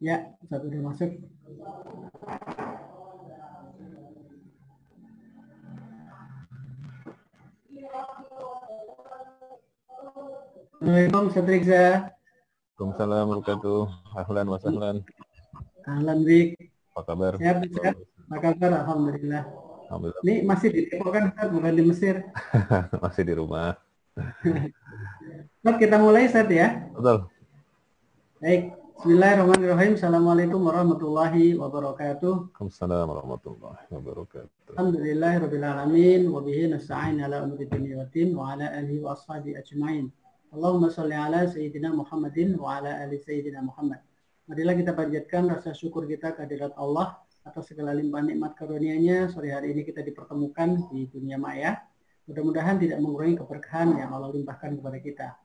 Ya, satu udah masuk. Assalamualaikum, Ustaz Rizza. Waalaikumsalam warahmatullahi wabarakatuh. Ahlan wa sahlan. Ahlan Bik. Apa kabar? Sehat, sehat. Apa kabar? Alhamdulillah. Alhamdulillah. Ini masih di Depok kan, Ustaz? Bukan di Mesir. Masih di rumah. Ustaz, kita mulai, Ustaz ya. Betul. Baik. Bismillahirrahmanirrahim. Assalamualaikum warahmatullahi wabarakatuh. Waalaikumsalam warahmatullahi wabarakatuh. Alhamdulillahirrabbilalamin. Wabihi nasta'in ala umri dunia wa din wa ala alihi wa ashabi ajma'in. Allahumma salli ala Sayyidina Muhammadin wa ala ali Sayyidina Muhammad. Marilah kita panjatkan rasa syukur kita kehadirat Allah atas segala limpahan nikmat karunia-Nya. Sore hari ini kita dipertemukan di dunia maya. Mudah-mudahan tidak mengurangi keberkahan yang Allah limpahkan kepada kita.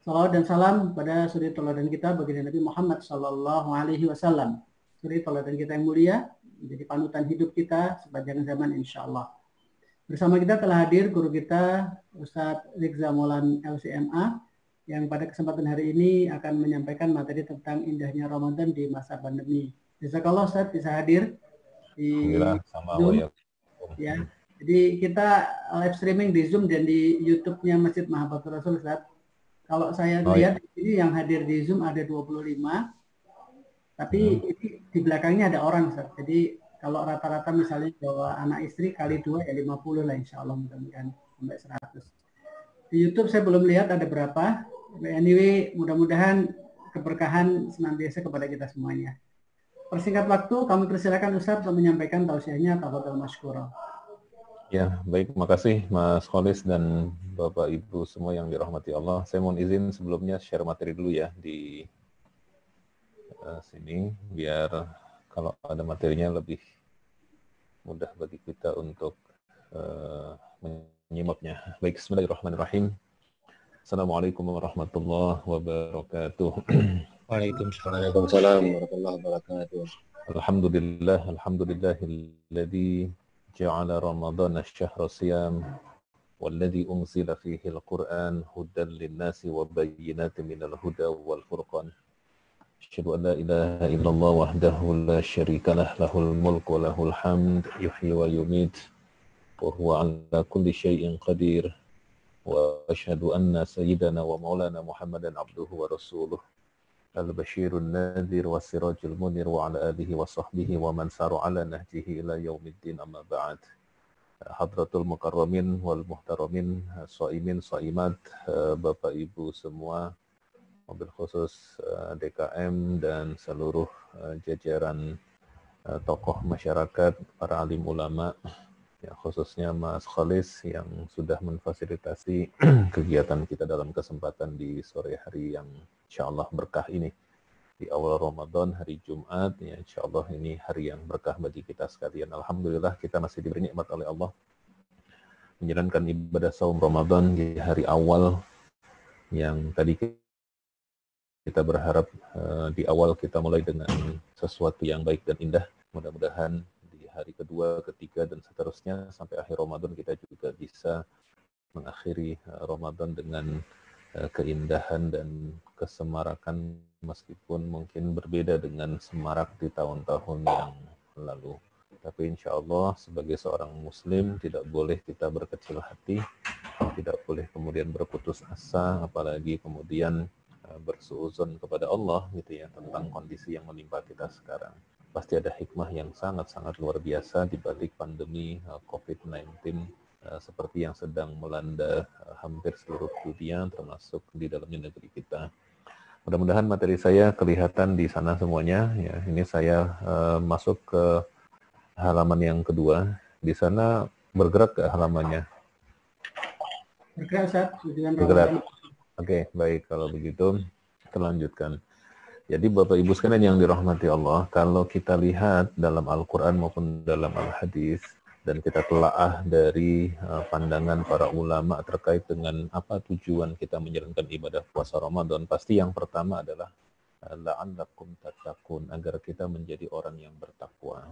Salawat dan salam pada suri teladan kita baginda Nabi Muhammad sallallahu alaihi wasallam. Suri teladan kita yang mulia, menjadi panutan hidup kita sepanjang zaman insyaallah. Bersama kita telah hadir guru kita Ustadz Rizza Maulan LCMA yang pada kesempatan hari ini akan menyampaikan materi tentang indahnya Ramadan di masa pandemi. Jazakallah Ustadz bisa hadir di Zoom. Ya. Jadi kita live streaming di Zoom dan di YouTube-nya Masjid Mahabbatur Rasul Ustadz. Kalau saya lihat ini yang hadir di Zoom ada 25, tapi ini di belakangnya ada orang Ustaz. Jadi kalau rata-rata misalnya bawa anak istri kali 2 ya 50 lah insya Allah mudah-mudahan sampai 100. Di YouTube saya belum lihat ada berapa. Anyway, mudah-mudahan keberkahan senantiasa kepada kita semuanya. Persingkat waktu, kami persilakan Ustaz untuk menyampaikan tausiahnya. Tafadhol masykurah. Ya, baik. Makasih Mas Kholis dan Bapak Ibu semua yang dirahmati Allah. Saya mohon izin sebelumnya share materi dulu ya di sini, biar kalau ada materinya lebih mudah bagi kita untuk menyimaknya. Baik, bismillahirrahmanirrahim. Assalamualaikum warahmatullahi wabarakatuh. Waalaikumsalam warahmatullahi wabarakatuh. Alhamdulillahilladzi جعل رمضان الشهر صيام والذي أنزل فيه القرآن هدى للناس وبينات من الهدى والفرقان أشهد أن لا إله إلا الله وحده لا شريك له له الملك وله الحمد يحيي ويميت وهو على كل شيء قدير وأشهد أن سيدنا ومولانا محمدا عبده ورسوله البشير النذير والسراج المنير وعلى آله وصحبه ومن سار على نهجه إلى يوم الدين أما بعد. Hadratul Mukarramin wal Muhtaramin, Saimin, Saimat, Bapak Ibu semua, mobil khusus DKM dan seluruh jajaran tokoh masyarakat, para alim ulama, ya, khususnya Mas Khalis yang sudah memfasilitasi kegiatan kita dalam kesempatan di sore hari yang insya Allah berkah ini. Di awal Ramadan, hari Jumat, ya insya Allah ini hari yang berkah bagi kita sekalian. Alhamdulillah kita masih diberi nikmat oleh Allah menjalankan ibadah saum Ramadan di hari awal yang tadi kita berharap di awal kita mulai dengan sesuatu yang baik dan indah. Mudah-mudahan di hari kedua, ketiga, dan seterusnya sampai akhir Ramadan kita juga bisa mengakhiri Ramadan dengan keindahan dan kesemarakan meskipun mungkin berbeda dengan semarak di tahun-tahun yang lalu. Tapi insya Allah sebagai seorang muslim tidak boleh kita berkecil hati, tidak boleh kemudian berputus asa, apalagi kemudian bersuuzon kepada Allah gitu ya tentang kondisi yang menimpa kita sekarang. Pasti ada hikmah yang sangat-sangat luar biasa di balik pandemi COVID-19 seperti yang sedang melanda hampir seluruh dunia termasuk di dalamnya negeri kita. Mudah-mudahan materi saya kelihatan di sana semuanya. Ya, ini saya masuk ke halaman yang kedua. Di sana bergerak ke halamannya? Bergerak, Ustaz. Bergerak. Oke, baik kalau begitu kita lanjutkan. Jadi Bapak Ibu sekalian yang dirahmati Allah, kalau kita lihat dalam Al-Quran maupun dalam Al-Hadis, dan kita telaah dari pandangan para ulama terkait dengan apa tujuan kita menjalankan ibadah puasa Ramadan, pasti yang pertama adalah la'allakum tattaqun, agar kita menjadi orang yang bertakwa.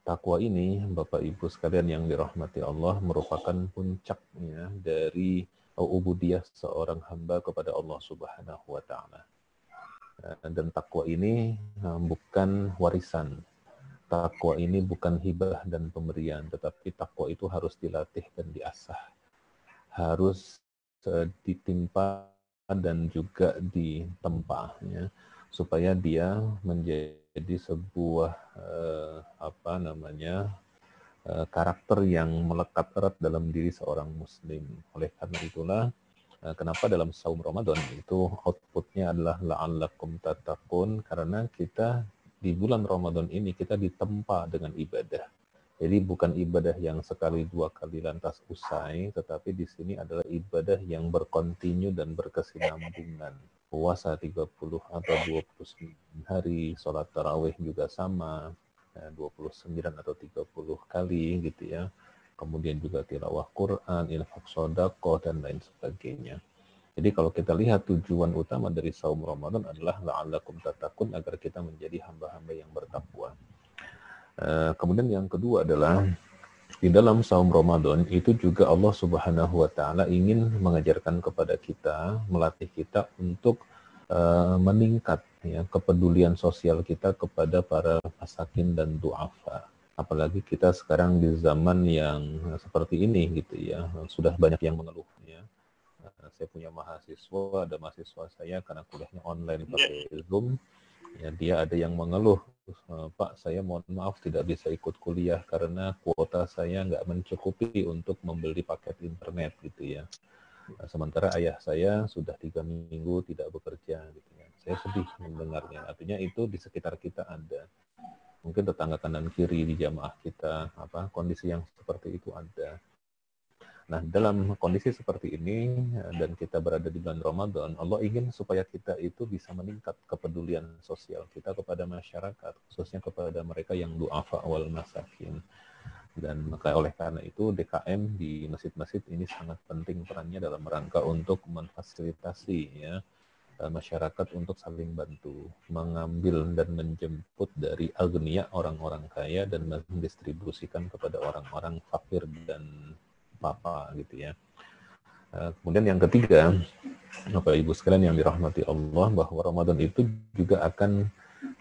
Takwa ini, Bapak Ibu sekalian yang dirahmati Allah, merupakan puncaknya dari ubudiyah seorang hamba kepada Allah Subhanahu wa Ta'ala. Dan takwa ini bukan warisan. Takwa ini bukan hibah dan pemberian, tetapi takwa itu harus dilatih dan diasah. Harus ditimpa dan juga ditempa, ya, supaya dia menjadi sebuah karakter yang melekat erat dalam diri seorang muslim. Oleh karena itulah kenapa dalam saum Ramadan itu outputnya adalah la'allakum tattaqun, karena kita di bulan Ramadan ini kita ditempa dengan ibadah. Jadi bukan ibadah yang sekali dua kali lantas usai, tetapi di sini adalah ibadah yang berkontinu dan berkesinambungan. Puasa 30 atau 29 hari, sholat tarawih juga sama, 29 atau 30 kali gitu ya. Kemudian juga tilawah Quran, infak sedekah dan lain sebagainya. Jadi kalau kita lihat tujuan utama dari saum Ramadan adalah la'allakum tattaqun, agar kita menjadi hamba-hamba yang bertakwa. Kemudian yang kedua adalah di dalam saum Ramadan itu juga Allah Subhanahu wa taala ingin mengajarkan kepada kita, melatih kita untuk meningkat ya kepedulian sosial kita kepada para masakin dan du'afa. Apalagi kita sekarang di zaman yang seperti ini gitu ya, sudah banyak yang mengeluh ya. Saya punya mahasiswa, ada mahasiswa saya karena kuliahnya online pakai Zoom, ya dia ada yang mengeluh, Pak saya mohon maaf tidak bisa ikut kuliah karena kuota saya nggak mencukupi untuk membeli paket internet gitu ya. Sementara ayah saya sudah 3 minggu tidak bekerja gitu ya. Saya sedih mendengarnya. Artinya itu di sekitar kita ada. Mungkin tetangga kanan kiri di jamaah kita, kondisi yang seperti itu ada. Nah, dalam kondisi seperti ini dan kita berada di bulan Ramadan, Allah ingin supaya kita itu bisa meningkat kepedulian sosial kita kepada masyarakat, khususnya kepada mereka yang du'afa wal masakin. Dan maka oleh karena itu DKM di masjid-masjid ini sangat penting perannya dalam rangka untuk memfasilitasi ya masyarakat untuk saling bantu, mengambil dan menjemput dari agniya orang-orang kaya dan mendistribusikan kepada orang-orang fakir dan papa gitu ya. Kemudian yang ketiga, Bapak Ibu sekalian yang dirahmati Allah, bahwa Ramadan itu juga akan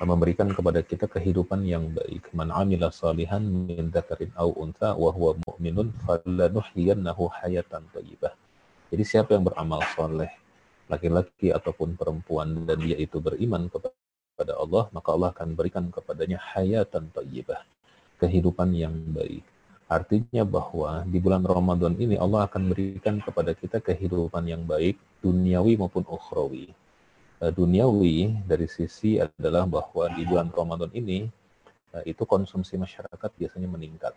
memberikan kepada kita kehidupan yang baik. Man amila salihan min dzakarin aw untha wa huwa mu'minun falanuhyiyannahu hayatan thayyibah. Jadi siapa yang beramal soleh, laki-laki ataupun perempuan, dan dia itu beriman kepada Allah, maka Allah akan berikan kepadanya hayatan thayyibah, kehidupan yang baik. Artinya bahwa di bulan Ramadan ini Allah akan berikan kepada kita kehidupan yang baik, duniawi maupun ukhrawi. Duniawi dari sisi adalah bahwa di bulan Ramadan ini itu konsumsi masyarakat biasanya meningkat.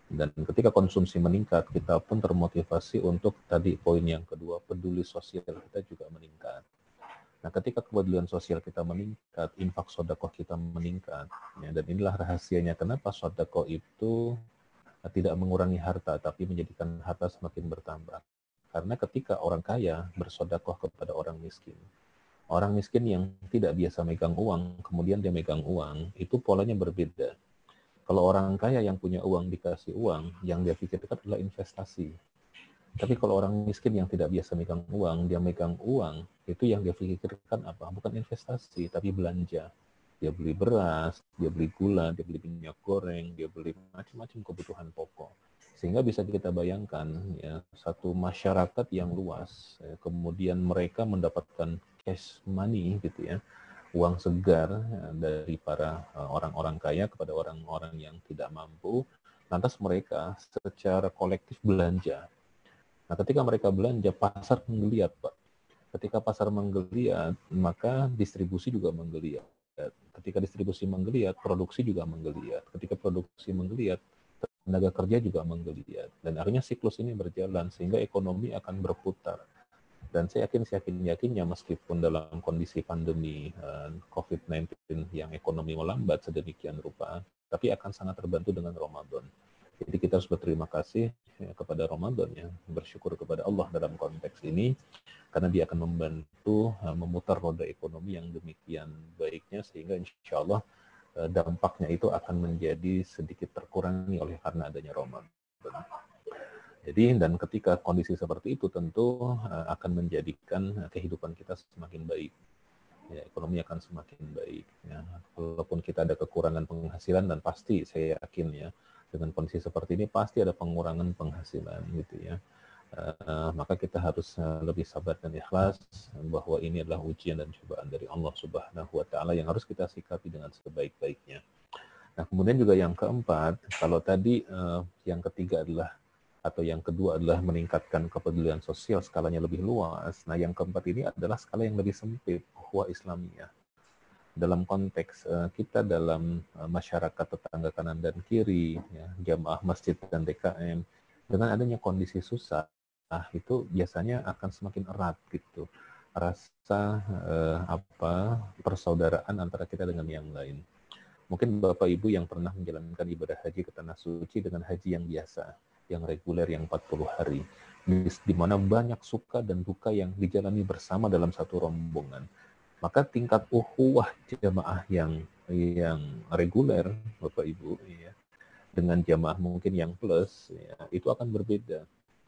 Dan ketika konsumsi meningkat, kita pun termotivasi untuk tadi poin yang kedua, peduli sosial kita juga meningkat. Nah, ketika kepedulian sosial kita meningkat, infak sedekah kita meningkat, ya, dan inilah rahasianya kenapa sedekah itu tidak mengurangi harta, tapi menjadikan harta semakin bertambah. Karena ketika orang kaya bersedekah kepada orang miskin yang tidak biasa megang uang, kemudian dia megang uang, itu polanya berbeda. Kalau orang kaya yang punya uang dikasih uang, yang dia pikirkan adalah investasi. Tapi kalau orang miskin yang tidak biasa megang uang, dia megang uang, itu yang dia pikirkan apa? Bukan investasi, tapi belanja. Dia beli beras, dia beli gula, dia beli minyak goreng, dia beli macam-macam kebutuhan pokok. Sehingga bisa kita bayangkan ya, satu masyarakat yang luas, ya, kemudian mereka mendapatkan cash money gitu ya, uang segar dari para orang-orang kaya kepada orang-orang yang tidak mampu, lantas mereka secara kolektif belanja. Nah, ketika mereka belanja, pasar menggeliat, Pak. Ketika pasar menggeliat, maka distribusi juga menggeliat. Ketika distribusi menggeliat, produksi juga menggeliat. Ketika produksi menggeliat, tenaga kerja juga menggeliat. Dan akhirnya siklus ini berjalan, sehingga ekonomi akan berputar. Dan saya yakinnya meskipun dalam kondisi pandemi COVID-19 yang ekonomi melambat sedemikian rupa, tapi akan sangat terbantu dengan Ramadan. Jadi kita harus berterima kasih kepada Ramadan ya, bersyukur kepada Allah dalam konteks ini, karena dia akan membantu memutar roda ekonomi yang demikian baiknya, sehingga insya Allah dampaknya itu akan menjadi sedikit terkurangi oleh karena adanya Ramadan. Jadi dan ketika kondisi seperti itu tentu akan menjadikan kehidupan kita semakin baik. ya ekonomi akan semakin baik. Ya. Walaupun kita ada kekurangan penghasilan, dan pasti saya yakin ya dengan kondisi seperti ini pasti ada pengurangan penghasilan gitu ya. Maka kita harus lebih sabar dan ikhlas bahwa ini adalah ujian dan cobaan dari Allah Subhanahu wa Ta'ala yang harus kita sikapi dengan sebaik-baiknya. Nah, kemudian juga yang keempat, kalau tadi yang ketiga adalah atau yang kedua adalah meningkatkan kepedulian sosial skalanya lebih luas. Nah, yang keempat ini adalah skala yang lebih sempit, ukhuwah Islamiyah. Dalam konteks kita dalam masyarakat tetangga kanan dan kiri, ya, jamaah masjid dan DKM, dengan adanya kondisi susah, itu biasanya akan semakin erat gitu rasa persaudaraan antara kita dengan yang lain. Mungkin Bapak Ibu yang pernah menjalankan ibadah haji ke Tanah Suci dengan haji yang biasa, yang reguler, yang 40 hari, di mana banyak suka dan duka yang dijalani bersama dalam satu rombongan. Maka tingkat ukhuwah jamaah yang reguler, Bapak Ibu, ya, dengan jamaah mungkin yang plus, ya, itu akan berbeda.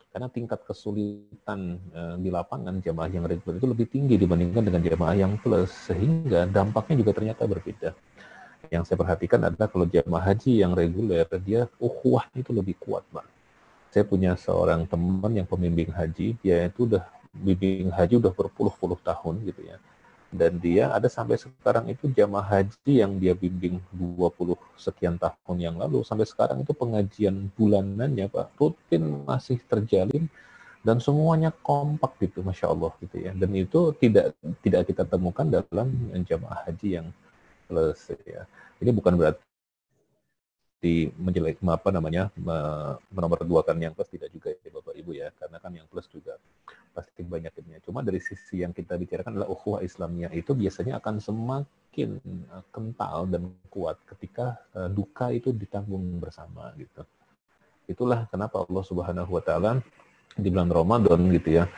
Karena tingkat kesulitan di lapangan jamaah yang reguler itu lebih tinggi dibandingkan dengan jamaah yang plus, sehingga dampaknya juga ternyata berbeda. Yang saya perhatikan adalah kalau jamaah haji yang reguler, dia ukhuwahnya itu lebih kuat, Pak. Saya punya seorang teman yang pembimbing haji, dia itu udah bimbing haji udah berpuluh-puluh tahun gitu ya. Dan dia ada sampai sekarang itu jamaah haji yang dia bimbing 20 sekian tahun yang lalu, sampai sekarang itu pengajian bulanannya, Pak, rutin masih terjalin dan semuanya kompak gitu, Masya Allah gitu ya. Dan itu tidak kita temukan dalam jamaah haji yang plus ya. Ini bukan berarti menomorduakan yang plus, tidak juga ya Bapak Ibu ya, karena kan yang plus juga pasti banyaknya. Cuma dari sisi yang kita bicarakan adalah ukhuwah Islamiyah itu biasanya akan semakin kental dan kuat ketika duka itu ditanggung bersama gitu. Itulah kenapa Allah Subhanahu wa Ta'ala di bulan Ramadan gitu ya,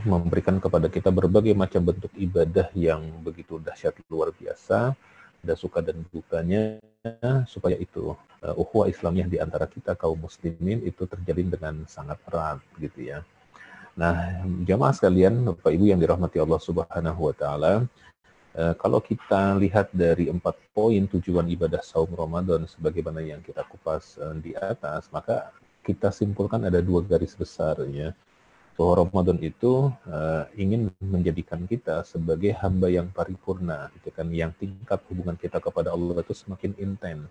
memberikan kepada kita berbagai macam bentuk ibadah yang begitu dahsyat luar biasa, ada suka dan dukanya, supaya itu ukhuwah Islamiyah di antara kita kaum muslimin itu terjalin dengan sangat erat gitu ya. Nah, jamaah sekalian, Bapak Ibu yang dirahmati Allah Subhanahu wa Ta'ala, kalau kita lihat dari 4 poin tujuan ibadah saum Ramadan sebagaimana yang kita kupas di atas, maka kita simpulkan ada 2 garis besar ya. Bahwa Ramadan itu ingin menjadikan kita sebagai hamba yang paripurna, gitu kan, yang tingkat hubungan kita kepada Allah itu semakin intens.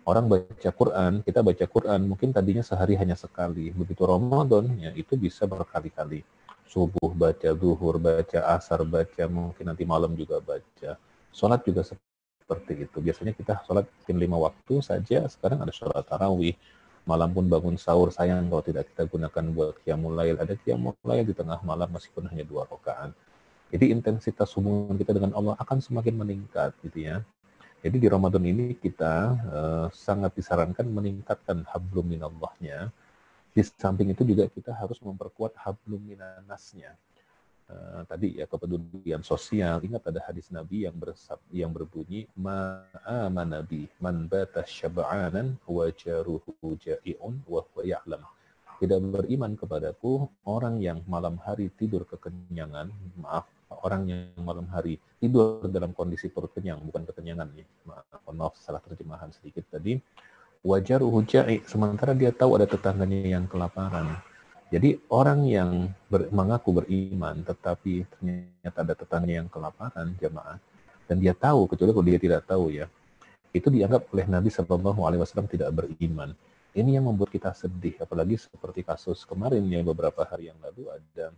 Orang baca Quran, kita baca Quran mungkin tadinya sehari hanya sekali, begitu Ramadan ya itu bisa berkali-kali. Subuh baca, zuhur baca, asar baca, mungkin nanti malam juga baca. Sholat juga seperti itu. Biasanya kita sholat 5 waktu saja, sekarang ada sholat tarawih. Malam pun bangun sahur, sayang kalau tidak kita gunakan buat qiyamul lail. Ada qiyamul lail di tengah malam meskipun hanya 2 rakaat. Jadi intensitas hubungan kita dengan Allah akan semakin meningkat gitu ya. Jadi di Ramadan ini kita sangat disarankan meningkatkan hablum minallahnya. Di samping itu juga kita harus memperkuat hablum minannasnya. Tadi ya kepedulian sosial. Ingat ada hadis Nabi yang berbunyi ma'amana bi man bata syab'anan wa jaruhu ja'i'un wa huwa ya'lam. Tidak beriman kepadaku orang yang malam hari tidur kekenyangan, orang yang malam hari tidur dalam kondisi perut kenyang, bukan kekenyangan ya. Maaf salah terjemahan sedikit tadi. Wajaruhu ja'i, sementara dia tahu ada tetangganya yang kelaparan. Jadi orang yang mengaku beriman tetapi ternyata ada tetangganya yang kelaparan, jamaah, dan dia tahu, kecuali kalau dia tidak tahu ya, itu dianggap oleh Nabi SAW tidak beriman. Ini yang membuat kita sedih, apalagi seperti kasus kemarin ya beberapa hari yang lalu ada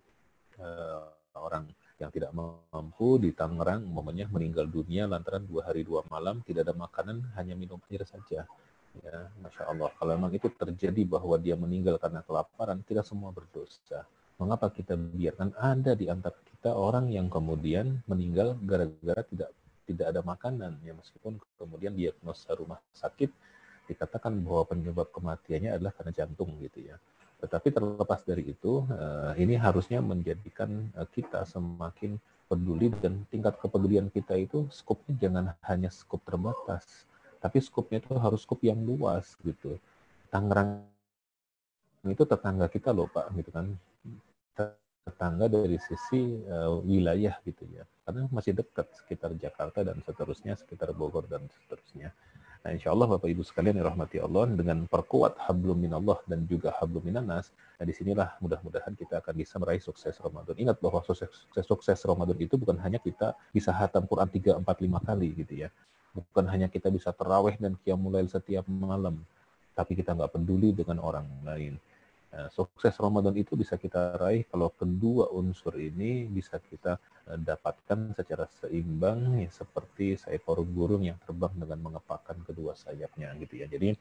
orang yang tidak mampu di Tangerang, momennya meninggal dunia lantaran 2 hari 2 malam tidak ada makanan, hanya minum air saja. Ya, Masya Allah, kalau memang itu terjadi bahwa dia meninggal karena kelaparan, kita semua berdosa. Mengapa kita biarkan ada di antara kita orang yang kemudian meninggal gara-gara tidak ada makanan, ya meskipun kemudian diagnosa rumah sakit dikatakan bahwa penyebab kematiannya adalah karena jantung gitu ya. Tetapi terlepas dari itu, ini harusnya menjadikan kita semakin peduli, dan tingkat kepedulian kita itu skopnya jangan hanya skop terbatas, tapi skopnya itu harus skop yang luas gitu. Tangerang itu tetangga kita loh Pak, gitu kan. tetangga dari sisi wilayah gitu ya, karena masih dekat sekitar Jakarta dan seterusnya, sekitar Bogor dan seterusnya. Nah, insya Allah Bapak Ibu sekalian yang rahmati Allah, dengan perkuat hablum minallah dan juga hablum minannas, nah disinilah mudah-mudahan kita akan bisa meraih sukses Ramadan. Ingat bahwa sukses Ramadan itu bukan hanya kita bisa hatam Quran 3, 4, 5 kali gitu ya. Bukan hanya kita bisa tarawih dan qiyamul lail setiap malam, tapi kita nggak peduli dengan orang lain. Nah, sukses Ramadan itu bisa kita raih kalau kedua unsur ini bisa kita dapatkan secara seimbang, ya, seperti seekor burung yang terbang dengan mengepakkan kedua sayapnya gitu ya. Jadi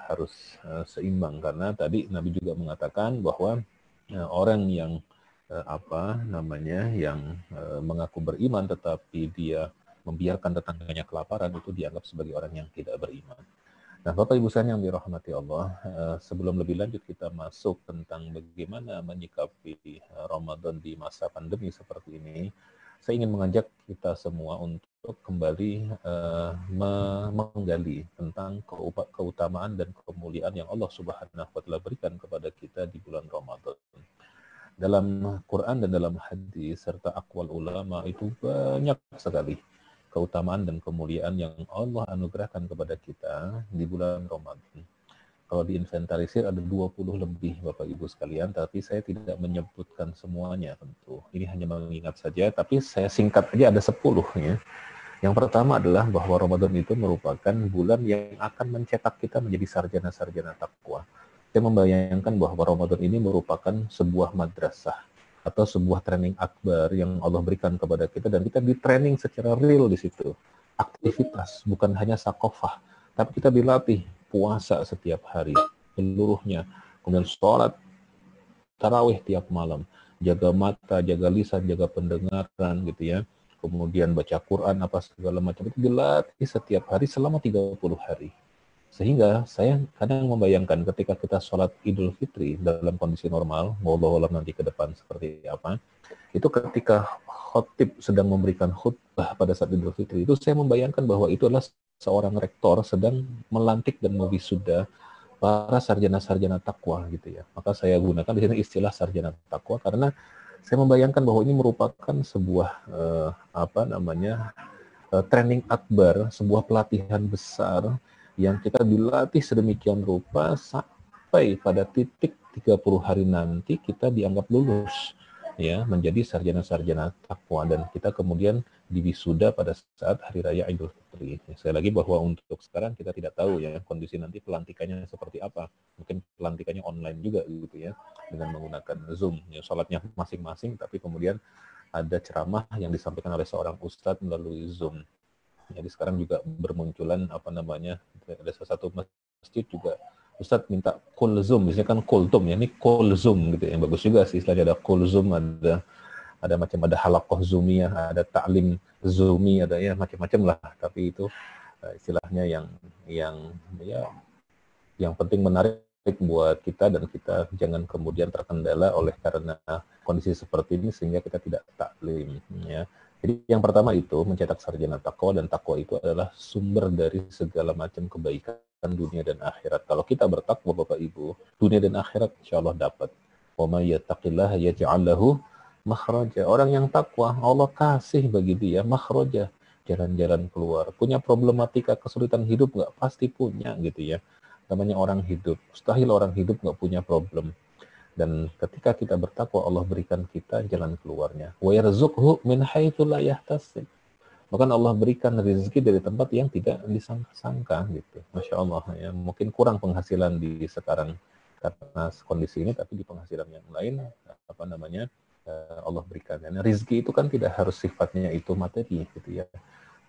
harus seimbang, karena tadi Nabi juga mengatakan bahwa orang yang yang mengaku beriman tetapi dia membiarkan tetangganya kelaparan itu dianggap sebagai orang yang tidak beriman. Nah, Bapak Ibu sekalian yang dirahmati Allah, sebelum lebih lanjut kita masuk tentang bagaimana menyikapi Ramadan di masa pandemi seperti ini, saya ingin mengajak kita semua untuk kembali menggali tentang keutamaan dan kemuliaan yang Allah Subhanahu wa Ta'ala berikan kepada kita di bulan Ramadan. Dalam Quran dan dalam hadis serta aqwal ulama itu banyak sekali keutamaan dan kemuliaan yang Allah anugerahkan kepada kita di bulan Ramadan. Kalau diinventarisir ada 20 lebih Bapak Ibu sekalian, tapi saya tidak menyebutkan semuanya tentu. Ini hanya mengingat saja, tapi saya singkat aja ada 10 ya. Yang pertama adalah bahwa Ramadan itu merupakan bulan yang akan mencetak kita menjadi sarjana-sarjana takwa. Saya membayangkan bahwa Ramadan ini merupakan sebuah madrasah atau sebuah training akbar yang Allah berikan kepada kita, dan kita di training secara real di situ. Aktivitas, bukan hanya sakofah, tapi kita dilatih puasa setiap hari seluruhnya, kemudian sholat tarawih tiap malam, jaga mata, jaga lisan, jaga pendengaran gitu ya, kemudian baca Quran apa segala macam itu dilatih setiap hari selama 30 hari. Sehingga saya kadang membayangkan ketika kita sholat Idul Fitri dalam kondisi normal, wallahu a'lam nanti ke depan seperti apa, itu ketika khotib sedang memberikan khutbah pada saat Idul Fitri, itu saya membayangkan bahwa itu adalah seorang rektor sedang melantik dan mewisuda para sarjana-sarjana takwa gitu ya. Maka saya gunakan di sini istilah sarjana takwa karena saya membayangkan bahwa ini merupakan sebuah training akbar, sebuah pelatihan besar yang kita dilatih sedemikian rupa sampai pada titik 30 hari nanti kita dianggap lulus ya, menjadi sarjana-sarjana takwa, dan kita kemudian diwisuda pada saat hari raya Idul Fitri. Sekali lagi bahwa untuk sekarang kita tidak tahu ya kondisi nanti pelantikannya seperti apa. Mungkin pelantikannya online juga gitu ya, dengan menggunakan Zoom. Ya, sholatnya masing-masing, tapi kemudian ada ceramah yang disampaikan oleh seorang ustadz melalui Zoom. Jadi sekarang juga bermunculan ada salah satu masjid juga Ustadz minta call Zoom, biasanya kan call Zoom ya, ini call Zoom gitu, yang bagus juga sih istilahnya, ada call Zoom, ada halakoh Zoomiyah, ada ta'lim Zoomi, ada ya macam-macam lah, tapi itu istilahnya yang penting menarik buat kita, dan kita jangan kemudian terkendala oleh karena kondisi seperti ini sehingga kita tidak taklim ya. Jadi yang pertama itu mencetak sarjana takwa, dan takwa itu adalah sumber dari segala macam kebaikan dunia dan akhirat. Kalau kita bertakwa Bapak Ibu, dunia dan akhirat insya Allah dapat. Wa may yattaqillaha yaj'al lahu makhraja. Orang yang takwa, Allah kasih bagi dia makhraja, jalan-jalan keluar. Punya problematika kesulitan hidup nggak? Pasti punya gitu ya. Namanya orang hidup, mustahil orang hidup nggak punya problem. Dan ketika kita bertakwa, Allah berikan kita jalan keluarnya. Wa yarzuqhu min haitsu la yahtasib. Bahkan Allah berikan rezeki dari tempat yang tidak disangka-sangka gitu. Masya Allah ya. Mungkin kurang penghasilan di sekarang karena kondisi ini, tapi di penghasilan yang lain Allah berikan. Dan rezeki itu kan tidak harus sifatnya itu materi gitu ya.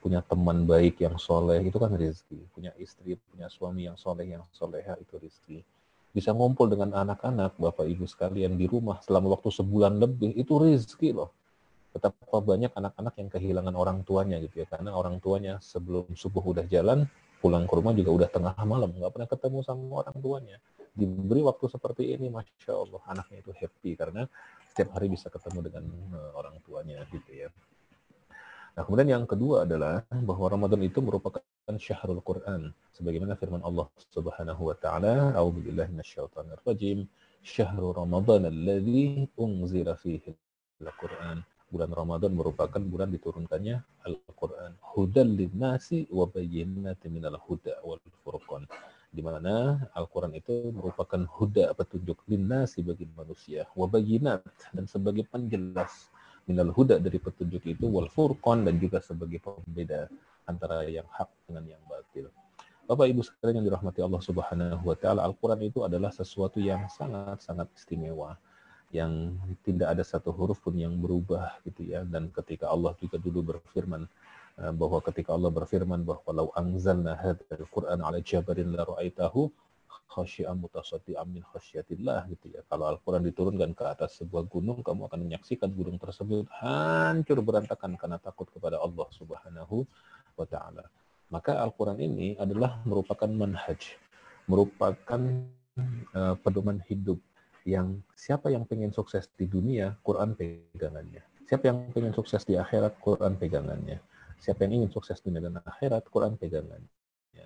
Punya teman baik yang soleh itu kan rezeki. Punya istri, punya suami yang soleh, yang soleha itu rezeki. Bisa ngumpul dengan anak-anak, Bapak Ibu sekalian, di rumah selama waktu sebulan lebih, itu rezeki loh. Betapa banyak anak-anak yang kehilangan orang tuanya gitu ya, karena orang tuanya sebelum subuh udah jalan, pulang ke rumah juga udah tengah malam, nggak pernah ketemu sama orang tuanya. Diberi waktu seperti ini, Masya Allah, anaknya itu happy karena setiap hari bisa ketemu dengan orang tuanya gitu ya. Nah, kemudian yang kedua adalah bahwa Ramadan itu merupakan syahrul Quran, sebagaimana firman Allah Subhanahu wa taala, a'udzubillahi minasyaitonir rajim, Syahrul Ramadan alladzi unzila fihi al-Qur'an. Bulan Ramadan merupakan bulan diturunkannya Al-Quran. Hudal linnasi wa bayyinatin minal huda wal furqan. Di mana Al-Quran itu merupakan huda, petunjuk linnasi bagi manusia, wa bayyinat, dan sebagai penjelas minal huda dari petunjuk itu, wal furqan, dan juga sebagai pembeda antara yang hak dengan yang batil. Bapak Ibu sekalian yang dirahmati Allah Subhanahu wa taala, Al-Quran itu adalah sesuatu yang sangat-sangat istimewa, yang tidak ada satu huruf pun yang berubah gitu ya. Dan ketika Allah juga dulu berfirman bahwa ketika Allah berfirman bahwa lau anzalna hadzal Qur'an ala jabalin la ra'aitahu khasyi'an mutasaddian min khasyatillah gitu ya. Kalau Al-Quran diturunkan ke atas sebuah gunung, kamu akan menyaksikan gunung tersebut hancur berantakan karena takut kepada Allah Subhanahu wa taala. Maka Al-Quran ini adalah merupakan manhaj, merupakan pedoman hidup yang siapa yang pengen sukses di dunia, Quran pegangannya. Siapa yang pengen sukses di akhirat, Quran pegangannya. Siapa yang ingin sukses dunia dan akhirat, Quran pegangannya.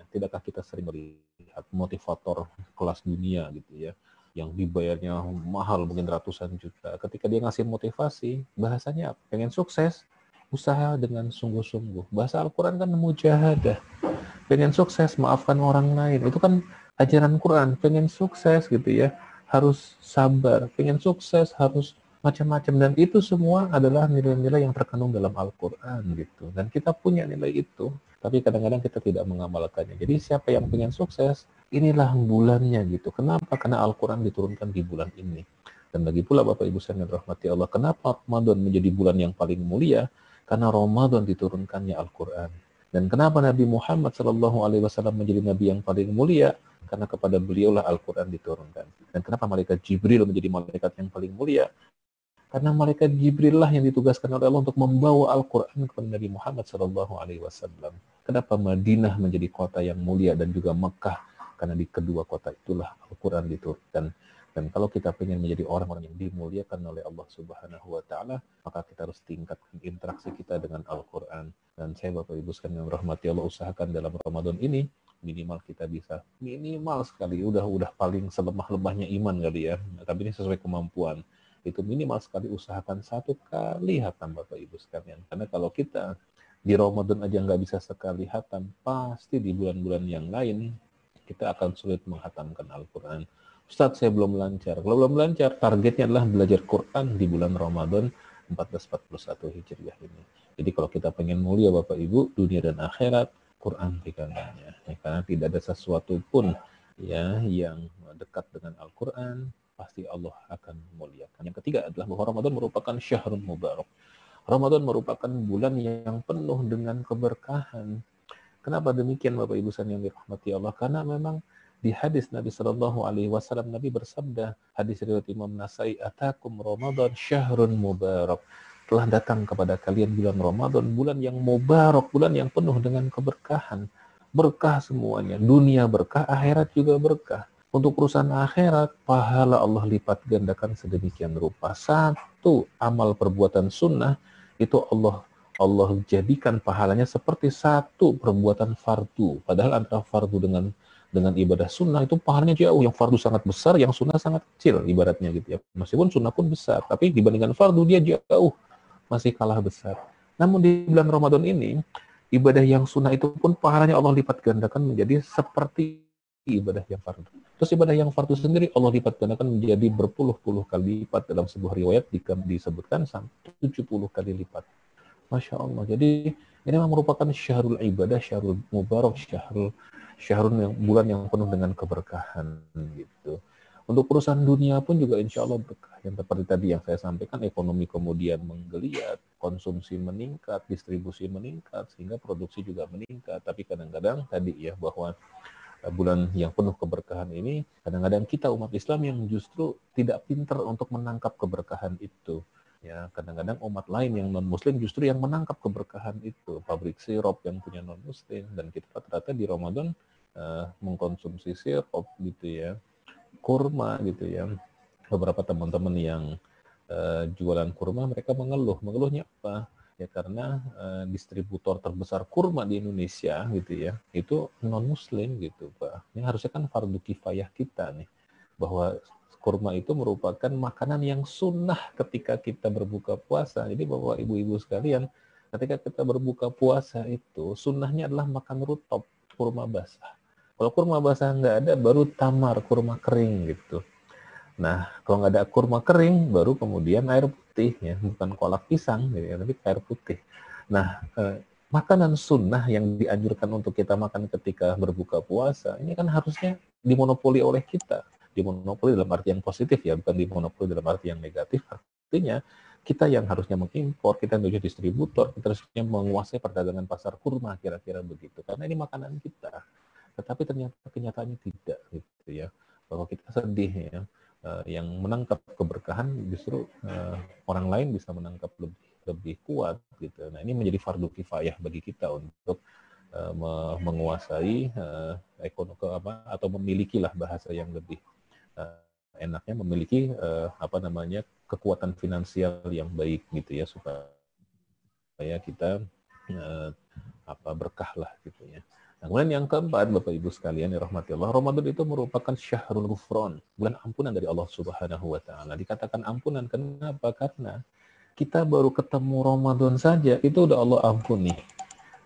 Tidakkah kita sering melihat motivator kelas dunia gitu ya, yang dibayarnya mahal mungkin ratusan juta. Ketika dia ngasih motivasi, bahasanya pengen sukses, usaha dengan sungguh-sungguh. Bahasa Al-Quran kan mujahadah. Pengen sukses, maafkan orang lain. Itu kan ajaran Quran. Pengen sukses gitu ya, harus sabar. Pengen sukses, harus macam-macam. Dan itu semua adalah nilai-nilai yang terkandung dalam Al-Quran gitu. Dan kita punya nilai itu, tapi kadang-kadang kita tidak mengamalkannya. Jadi siapa yang pengen sukses, inilah bulannya gitu. Kenapa? Karena Al-Quran diturunkan di bulan ini. Dan bagi pula Bapak Ibu sekalian rahmati Allah, kenapa Ramadan menjadi bulan yang paling mulia? Karena Ramadan diturunkannya Al-Quran. Dan kenapa Nabi Muhammad SAW menjadi Nabi yang paling mulia? Karena kepada beliaulah Al-Quran diturunkan. Dan kenapa malaikat Jibril menjadi malaikat yang paling mulia? Karena malaikat Jibril lah yang ditugaskan oleh Allah untuk membawa Al-Quran kepada Nabi Muhammad SAW. Kenapa Madinah menjadi kota yang mulia dan juga Mekah? Karena di kedua kota itulah Al-Quran diturunkan. Dan kalau kita ingin menjadi orang-orang yang dimuliakan oleh Allah Subhanahu wa taala, maka kita harus tingkatkan interaksi kita dengan Al-Quran. Dan saya Bapak Ibu sekalian yang rahmati Allah, usahakan dalam Ramadan ini minimal kita bisa, minimal sekali, udah paling selemah-lemahnya iman kali ya, tapi ini sesuai kemampuan. Itu minimal sekali usahakan 1 kali hatam Bapak Ibu sekalian. Karena kalau kita di Ramadan aja nggak bisa sekali hatam, pasti di bulan-bulan yang lain kita akan sulit menghatamkan Al-Quran. Ustadz, saya belum lancar. Kalau belum lancar, targetnya adalah belajar Quran di bulan Ramadan 1441 Hijriah ini. Jadi kalau kita pengen mulia Bapak Ibu, dunia dan akhirat, Quran pegangannya. Ya, karena tidak ada sesuatu pun ya yang dekat dengan Al-Quran, pasti Allah akan memuliakan. Yang ketiga adalah bahwa Ramadan merupakan syahrun mubarak. Ramadan merupakan bulan yang penuh dengan keberkahan. Kenapa demikian Bapak Ibu sekalian yang dirahmati Allah? Karena memang di hadis Nabi Shallallahu Alaihi Wasallam, Nabi bersabda, hadis riwayat Imam Nasai, atakum Ramadan syahrun mubarak. Telah datang kepada kalian bulan Ramadan, bulan yang mubarak, bulan yang penuh dengan keberkahan. Berkah semuanya, dunia berkah, akhirat juga berkah. Untuk urusan akhirat, pahala Allah lipat gandakan sedemikian rupa. 1 amal perbuatan sunnah, itu Allah jadikan pahalanya seperti 1 perbuatan fardu. Padahal antara fardu dengan ibadah sunnah itu pahalanya jauh. Yang fardu sangat besar, yang sunnah sangat kecil ibaratnya gitu ya. Meskipun sunnah pun besar, tapi dibandingkan fardu dia jauh, masih kalah besar. Namun di bulan Ramadan ini, ibadah yang sunnah itu pun pahalanya Allah lipat gandakan menjadi seperti ibadah yang fardu. Terus ibadah yang fardu sendiri Allah lipat gandakan menjadi berpuluh-puluh kali lipat. Dalam sebuah riwayat disebutkan sampai 70 kali lipat. Masya Allah. Jadi ini memang merupakan syahrul ibadah, syahrul mubarak, syahrul yang bulan yang penuh dengan keberkahan gitu. Untuk urusan dunia pun juga insya Allah berkah. Yang seperti tadi yang saya sampaikan, ekonomi kemudian menggeliat, konsumsi meningkat, distribusi meningkat, sehingga produksi juga meningkat. Tapi kadang-kadang tadi ya bahwa bulan yang penuh keberkahan ini, kadang-kadang kita umat Islam yang justru tidak pintar untuk menangkap keberkahan itu. Ya, kadang-kadang umat lain yang non-muslim justru yang menangkap keberkahan itu. Pabrik sirup yang punya non-muslim, dan kita rata-rata di Ramadan mengkonsumsi sirup gitu ya, kurma gitu ya. Beberapa teman-teman yang jualan kurma, mereka mengeluhnya apa? Ya karena distributor terbesar kurma di Indonesia gitu ya, itu non-muslim gitu Pak. Ini harusnya kan fardu kifayah kita nih, bahwa kurma itu merupakan makanan yang sunnah ketika kita berbuka puasa. Jadi Bapak Ibu-Ibu sekalian, ketika kita berbuka puasa itu sunnahnya adalah makan rutop, kurma basah. Kalau kurma basah nggak ada, baru tamar, kurma kering gitu. Nah, kalau nggak ada kurma kering, baru kemudian air putih ya, bukan kolak pisang, ya, tapi air putih. Nah, makanan sunnah yang dianjurkan untuk kita makan ketika berbuka puasa, ini kan harusnya dimonopoli oleh kita. Dimonopoli dalam arti yang positif ya, bukan dimonopoli dalam arti yang negatif. Artinya, kita yang harusnya mengimpor, kita yang menjadi distributor, kita harusnya menguasai perdagangan pasar kurma, kira-kira begitu. Karena ini makanan kita. Tetapi ternyata kenyataannya tidak, gitu ya. Bahwa kita sedih ya. Yang menangkap keberkahan justru orang lain bisa menangkap lebih kuat gitu. Nah, ini menjadi fardu kifayah bagi kita untuk menguasai atau memilikilah bahasa yang lebih enaknya, memiliki kekuatan finansial yang baik gitu ya, supaya kita berkah lah gitu ya. Nah, kemudian yang keempat, Bapak Ibu sekalian ya rahmati Allah, Ramadan itu merupakan syahrul ghufran, bulan ampunan dari Allah Subhanahu wa taala. Dikatakan ampunan kenapa? Karena kita baru ketemu Ramadan saja itu udah Allah ampuni.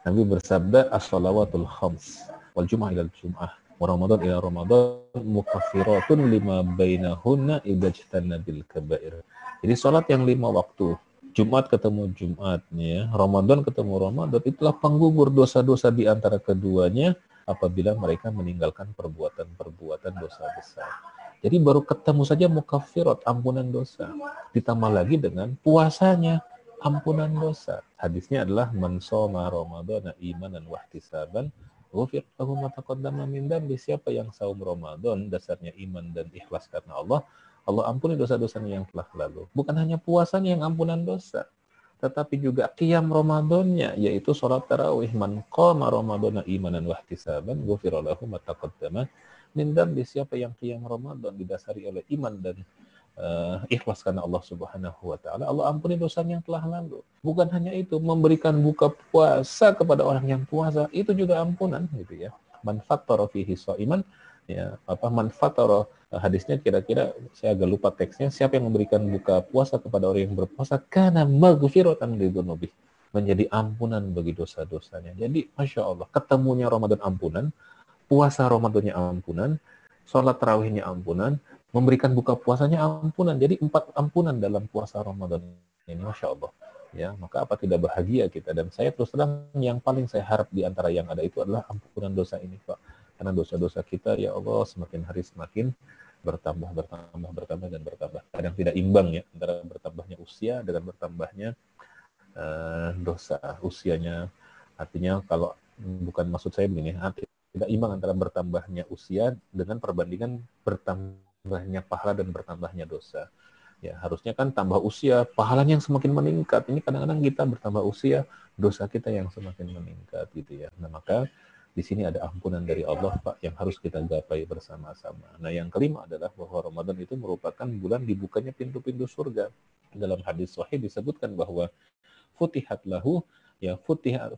Nabi bersabda, as-salawatul khams wal jum'ah ila jum'ah wa Ramadan ila Ramadan mukaffiratun lima bainahunna idajtanabil kabair. Jadi salat yang 5 waktu, Jumat ketemu Jumat, ya. Ramadan ketemu Ramadan, itulah penggugur dosa-dosa di antara keduanya apabila mereka meninggalkan perbuatan-perbuatan dosa besar. Jadi baru ketemu saja mukaffirat, ampunan dosa. Ditambah lagi dengan puasanya, ampunan dosa. Hadisnya adalah man shoma ramadhana imanan wa ihtisaban ghufira lahu ma taqaddama min dzambi. Siapa yang saum Ramadan dasarnya iman dan ikhlas karena Allah, Allah ampuni dosa-dosanya yang telah lalu. Bukan hanya puasanya yang ampunan dosa, tetapi juga qiyam Ramadannya, yaitu sholat tarawih. Man qama Ramadana imanan wa ihtisaban ghufira lahu ma taqaddama min dzambi. Siapa yang qiyam Ramadan didasari oleh iman dan ikhlas karena Allah Subhanahu wa taala, Allah ampuni dosanya yang telah lalu. Bukan hanya itu, memberikan buka puasa kepada orang yang puasa itu juga ampunan gitu ya. Man fattara fihi shaiman, ya, man fattara, hadisnya kira-kira saya agak lupa teksnya, siapa yang memberikan buka puasa kepada orang yang berpuasa, kana maghfiratan lidzunubi, menjadi ampunan bagi dosa-dosanya. Jadi Masya Allah, ketemunya Ramadan ampunan, puasa Ramadannya ampunan, sholat tarawihnya ampunan, memberikan buka puasanya ampunan. Jadi 4 ampunan dalam puasa Ramadan ini, Masya Allah. Ya, maka apa tidak bahagia kita. Dan saya terus terang yang paling saya harap di antara yang ada itu adalah ampunan dosa ini, Pak. Karena dosa-dosa kita, ya Allah, semakin hari semakin bertambah dan bertambah. Kadang tidak imbang ya, antara bertambahnya usia dengan bertambahnya dosa usianya. Artinya kalau bukan maksud saya begini, tidak imbang antara bertambahnya usia dengan perbandingan bertambahnya pahala dan bertambahnya dosa. Ya, harusnya kan tambah usia, pahalanya yang semakin meningkat. Ini kadang-kadang kita bertambah usia, dosa kita yang semakin meningkat gitu ya. Nah, maka di sini ada ampunan dari Allah, Pak, yang harus kita gapai bersama-sama. Nah, yang kelima adalah bahwa Ramadan itu merupakan bulan dibukanya pintu-pintu surga. Dalam hadis sahih disebutkan bahwa futihat lahu, ya,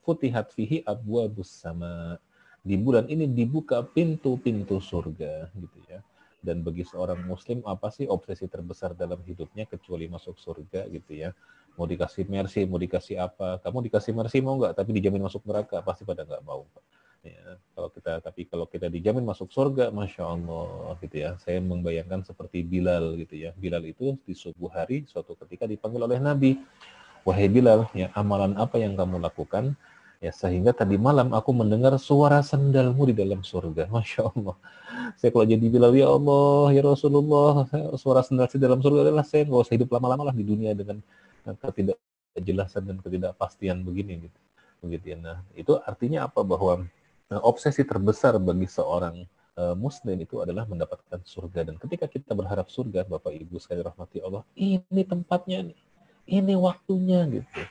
futihat fihi abwabus sama. Di bulan ini dibuka pintu-pintu surga gitu ya. Dan bagi seorang muslim, apa sih obsesi terbesar dalam hidupnya kecuali masuk surga gitu ya. Mau dikasih mercy, mau dikasih apa, kamu dikasih mercy mau nggak, tapi dijamin masuk neraka, pasti pada nggak mau. Ya, kalau kita dijamin masuk surga, Masya Allah gitu ya. Saya membayangkan seperti Bilal gitu ya. Bilal itu di subuh hari suatu ketika dipanggil oleh Nabi, wahai Bilal, ya, amalan apa yang kamu lakukan? Ya, sehingga tadi malam aku mendengar suara sendalmu di dalam surga. Masya Allah. Saya kalau jadi Bilal, ya Allah, ya Rasulullah, suara sendal di dalam surga adalah saya nggak usah hidup lama-lama lah di dunia dengan ketidakjelasan dan ketidakpastian begini gitu. Begitu ya. Nah, itu artinya apa? Bahwa obsesi terbesar bagi seorang Muslim itu adalah mendapatkan surga. Dan ketika kita berharap surga, Bapak Ibu sekalian rahmati Allah, ini tempatnya nih, ini waktunya gitu,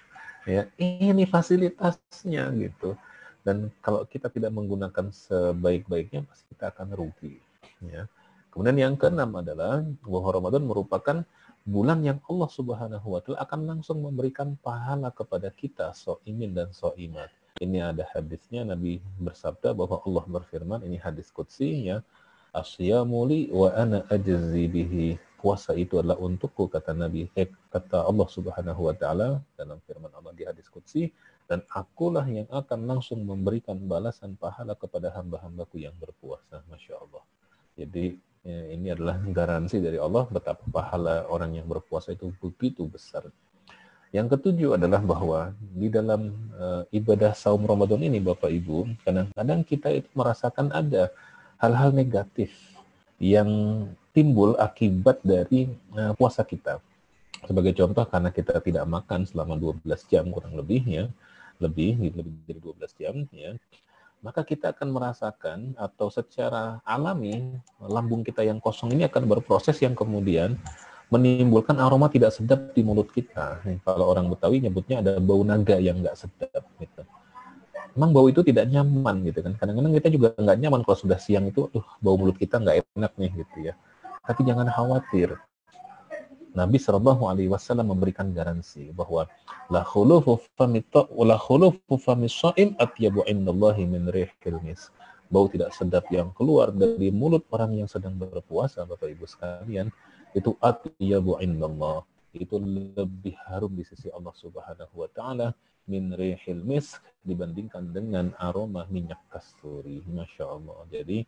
ya, ini fasilitasnya gitu. Dan kalau kita tidak menggunakan sebaik-baiknya, pasti kita akan rugi. Ya. Kemudian yang keenam adalah bahwa Ramadan merupakan bulan yang Allah Subhanahu wa taala akan langsung memberikan pahala kepada kita, so'imin dan so'imat. Ini ada hadisnya, Nabi bersabda bahwa Allah berfirman, ini hadis qudsi ya, Asyamu li wa ana ajzi bihi. Puasa itu adalah untukku, kata Nabi, kata Allah Subhanahu wa taala dalam firman Allah di hadis qudsi, dan akulah yang akan langsung memberikan balasan pahala kepada hamba-hambaku yang berpuasa. Masya Allah. Jadi ini adalah garansi dari Allah betapa pahala orang yang berpuasa itu begitu besar. Yang ketujuh adalah bahwa di dalam ibadah saum Ramadan ini, Bapak Ibu, kadang-kadang kita itu merasakan ada hal-hal negatif yang timbul akibat dari puasa kita. Sebagai contoh, karena kita tidak makan selama 12 jam kurang lebih lebih dari 12 jam ya, maka kita akan merasakan atau secara alami lambung kita yang kosong ini akan berproses yang kemudian menimbulkan aroma tidak sedap di mulut kita. Kalau orang Betawi nyebutnya ada bau naga yang nggak sedap gitu. Emang bau itu tidak nyaman gitu kan. Kadang-kadang kita juga nggak nyaman kalau sudah siang itu, bau mulut kita nggak enak nih gitu ya. Tapi jangan khawatir. Nabi SAW memberikan garansi bahwa la khulufu famis shaim atyabu indallahi min rihil misk. Bau tidak sedap yang keluar dari mulut orang yang sedang berpuasa, Bapak Ibu sekalian, itu atyabu indallah, itu lebih harum di sisi Allah Subhanahu wa taala min rihil misk dibandingkan dengan aroma minyak kasturi. Masya Allah. Jadi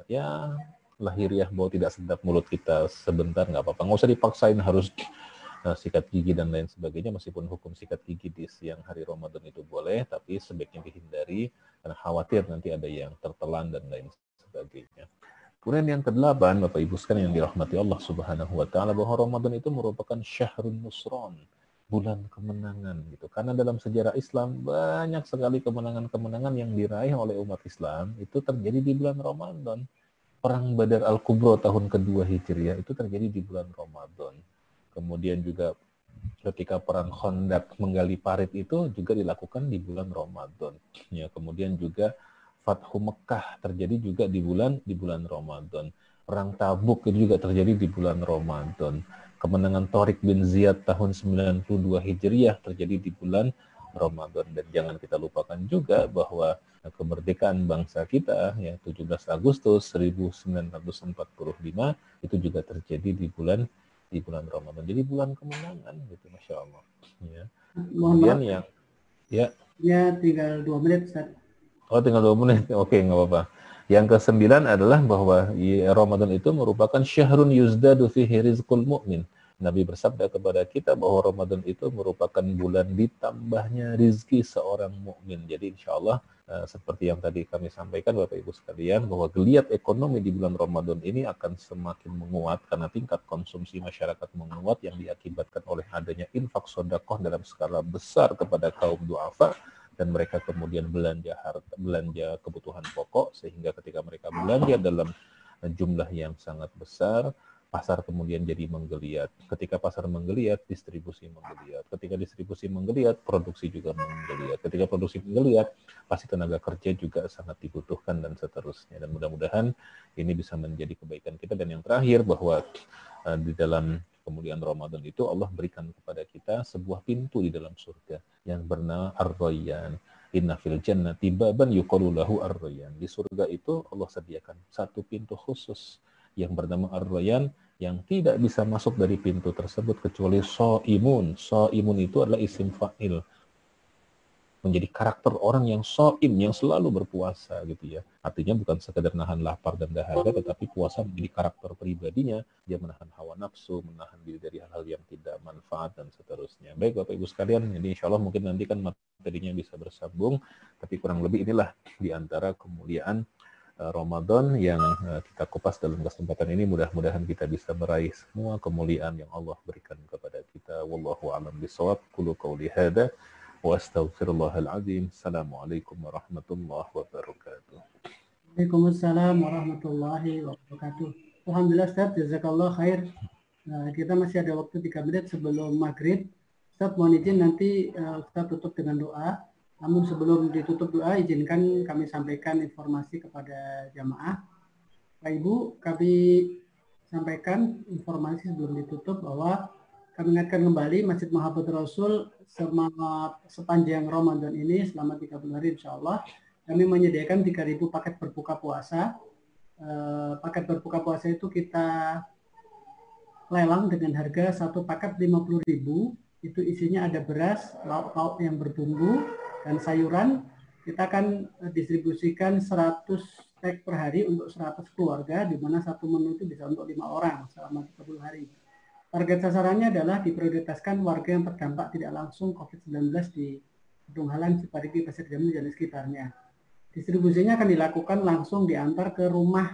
ya lahiriah bau tidak sedap mulut kita sebentar nggak apa-apa, nggak usah dipaksain harus sikat gigi dan lain sebagainya, meskipun hukum sikat gigi di siang hari Ramadan itu boleh, tapi sebaiknya dihindari karena khawatir nanti ada yang tertelan dan lain sebagainya. Kemudian yang ke-8, Bapak Ibu sekalian yang dirahmati Allah Subhanahu wa taala, bahwa Ramadan itu merupakan syahrun nusron, bulan kemenangan gitu. Karena dalam sejarah Islam banyak sekali kemenangan-kemenangan yang diraih oleh umat Islam itu terjadi di bulan Ramadan. Perang Badar Al-Kubra tahun kedua Hijriah itu terjadi di bulan Ramadan. Kemudian juga ketika perang Khandaq menggali parit itu juga dilakukan di bulan Ramadan. Ya, kemudian juga Fathu Mekah terjadi juga di bulan Ramadan. Perang Tabuk itu juga terjadi di bulan Ramadan. Kemenangan Tariq bin Ziyad tahun 92 Hijriah terjadi di bulan Ramadan. Dan jangan kita lupakan juga bahwa kemerdekaan bangsa kita ya 17 Agustus 1945 itu juga terjadi di bulan Ramadan. Jadi bulan kemenangan gitu, Masya Allah. Ya. Kemudian yang tinggal 2 menit, Ustaz. Oh, tinggal 2 menit. Oke, nggak apa-apa. Yang ke-9 adalah bahwa Ramadan itu merupakan syahrun yuzdadu fihi rizqul mu'min. Nabi bersabda kepada kita bahwa Ramadan itu merupakan bulan ditambahnya rizki seorang mukmin. Jadi insya Allah seperti yang tadi kami sampaikan Bapak Ibu sekalian, bahwa geliat ekonomi di bulan Ramadan ini akan semakin menguat karena tingkat konsumsi masyarakat menguat yang diakibatkan oleh adanya infak sedekah dalam skala besar kepada kaum duafa, dan mereka kemudian belanja kebutuhan pokok, sehingga ketika mereka belanja dalam jumlah yang sangat besar, pasar kemudian jadi menggeliat. Ketika pasar menggeliat, distribusi menggeliat. Ketika distribusi menggeliat, produksi juga menggeliat. Ketika produksi menggeliat, pasti tenaga kerja juga sangat dibutuhkan dan seterusnya. Dan mudah-mudahan ini bisa menjadi kebaikan kita. Dan yang terakhir, bahwa di dalam kemudian Ramadan itu Allah berikan kepada kita sebuah pintu di dalam surga yang bernama Ar-Rayyan. Inna fil jannati baban yuqalu lahu Ar-Rayyan. Di surga itu Allah sediakan satu pintu khusus yang bernama Ar-Rayyan, yang tidak bisa masuk dari pintu tersebut kecuali Shaimun. Shaimun itu adalah isim fa'il, menjadi karakter orang yang shaim, yang selalu berpuasa gitu ya. Artinya bukan sekedar nahan lapar dan dahaga, tetapi puasa menjadi karakter pribadinya. Dia menahan hawa nafsu, menahan diri dari hal-hal yang tidak manfaat dan seterusnya. Baik Bapak Ibu sekalian, jadi insya Allah mungkin nanti kan materinya bisa bersambung, tapi kurang lebih inilah di antara kemuliaan Ramadan yang kita kupas dalam kesempatan ini. Mudah-mudahan kita bisa meraih semua kemuliaan yang Allah berikan kepada kita. Wallahu a'lam bishawab. Qulu qawli hadza wa astaghfirullahal azim. Assalamualaikum warahmatullahi wabarakatuh. Waalaikumsalam warahmatullahi wabarakatuh. Alhamdulillah Ustaz, jazakallah khair. Kita masih ada waktu 3 menit sebelum maghrib. Ustaz mohon izin nanti Ustaz tutup dengan doa. Namun sebelum ditutup doa, izinkan kami sampaikan informasi kepada jamaah. Pak Ibu, kami sampaikan informasi sebelum ditutup bahwa kami ingatkan kembali Masjid Mahabbatur Rasul sepanjang Ramadan ini selama 30 hari insya Allah kami menyediakan 3.000 paket berbuka puasa. Paket berbuka puasa itu kita lelang dengan harga satu paket 50.000. Itu isinya ada beras, lauk-lauk yang berbumbu, dan sayuran. Kita akan distribusikan 100 stek per hari untuk 100 keluarga, di mana satu menu itu bisa untuk 5 orang selama 30 hari. Target sasarannya adalah diprioritaskan warga yang terdampak tidak langsung COVID-19 di Gedung Halang, Ciparigi, Pasir Jambu, dan sekitarnya. Distribusinya akan dilakukan langsung diantar ke rumah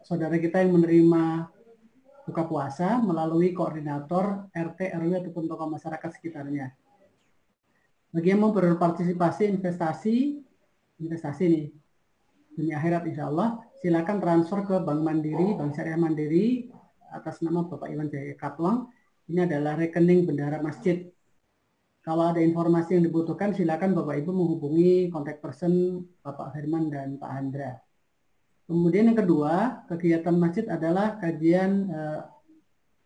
saudara kita yang menerima buka puasa melalui koordinator RT, RW, ataupun tokoh masyarakat sekitarnya. Bagi yang mau berpartisipasi investasi nih, dunia akhirat insya Allah, silakan transfer ke Bank Mandiri, Bank Syariah Mandiri, atas nama Bapak Iwan Jaya Kaplang. Ini adalah rekening bendahara masjid. Kalau ada informasi yang dibutuhkan, silakan Bapak Ibu menghubungi kontak person Bapak Firman dan Pak Handra. Kemudian yang kedua, kegiatan masjid adalah kajian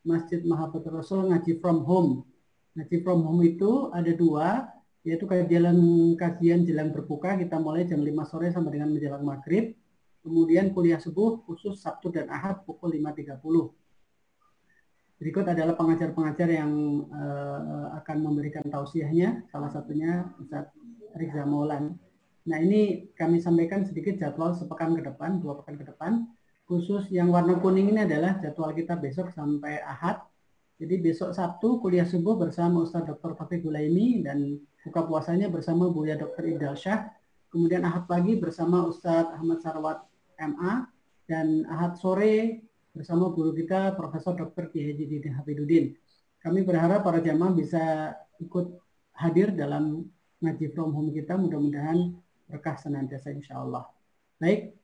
Masjid Mahabbatur Rasul ngaji from home. Ngaji from home itu ada dua, yaitu kajian jelang berbuka, kita mulai jam 5 sore sampai dengan menjelang maghrib. Kemudian kuliah subuh khusus Sabtu dan Ahad pukul 5.30. Berikut adalah pengajar-pengajar yang akan memberikan tausiahnya, salah satunya Ustaz Rizza Maulan. Nah, ini kami sampaikan sedikit jadwal sepekan ke depan, 2 pekan ke depan. Khusus yang warna kuning ini adalah jadwal kita besok sampai Ahad. Jadi besok Sabtu kuliah subuh bersama Ustaz Dr. Fakih Gulaimi, dan buka puasanya bersama Buya Dr. Ibdal Syah. Kemudian Ahad pagi bersama Ustaz Ahmad Sarwat MA, dan Ahad sore bersama guru kita Profesor Dr. Kiai Haji Didin Hafiduddin. Kami berharap para jamaah bisa ikut hadir dalam ngaji from home kita, mudah-mudahan berkah senantiasa insya Allah. Baik,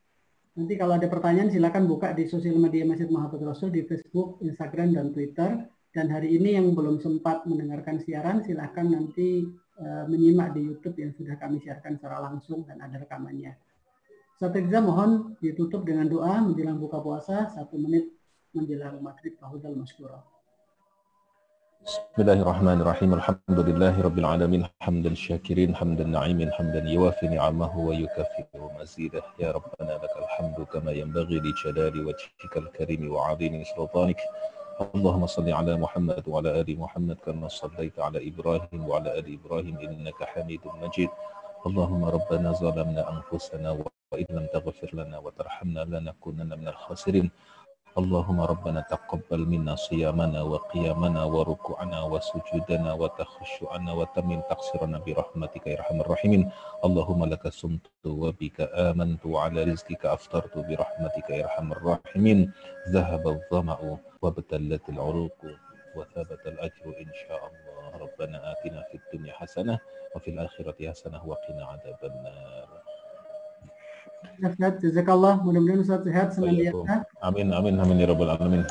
nanti kalau ada pertanyaan silakan buka di sosial media Masjid Mahabbatur Rasul di Facebook, Instagram, dan Twitter. Dan hari ini yang belum sempat mendengarkan siaran, silahkan nanti menyimak di YouTube yang sudah kami siarkan secara langsung dan ada rekamannya. Ustaz Rizza mohon ditutup dengan doa menjelang buka puasa 1 menit menjelang maghrib. Fahudal masykurah. Bismillahirrahmanirrahim. Alhamdulillahi Rabbil Alamin. Hamdan syakirin, hamdan na'imin, hamdan yuwafi ni'amahu wa yukafiru mazidah. Ya Rabbana lakal hamdu kama yanbaghi li jalali wajhikal karimi wa 'azimi sultanik. Allahumma salli ala Muhammad wa ala ali Muhammad kama sallaita ala Ibrahim wa ala ali Ibrahim innaka Hamidum Majid. Allahumma rabbana zalamna anfusana wa in lam taghfir lana wa tarhamna lanakunanna minal khasirin. Allahumma rabbana taqabbal minna siyamana wa qiyamana wa ruku'ana wa sujudana wa takhushu'ana wa tamim taqsirana bi rahmatika ya arhamar rahimin. Allahumma laka sumtu wa bika amantu wa ala rizqika aftartu bi rahmatika ya arhamar rahimin. Dhahaba adh-dhama'u wa batallatil 'uruqu wa thabata al-ajru insyaallah. Rabbana atina fid dunya hasanah wa fil akhirati hasanah wa qina adzabannar. Sehat, jazakallah. Mudah-mudahan Ustaz sehat senantiasa. Amin, amin, amin ya rabbal alamin.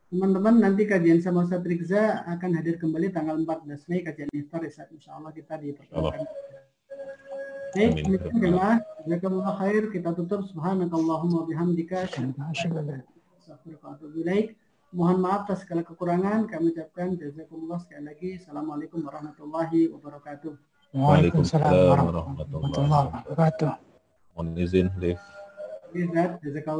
Teman-teman, nanti kajian sama Ustaz Rizza akan hadir kembali tanggal 14 Mei, kajian iftar. Insya Allah kita dipertemukan. Baik, jemaah, jazakallah khair. Kita tutup. Subhanakallahumma bihamdika. Mohon maaf atas segala kekurangan. Kami ucapkan jazakumullah sekali lagi. Assalamualaikum warahmatullahi wabarakatuh. Waalaikumsalam warahmatullahi wabarakatuh. Mohon izin, Liv. Jazakallah.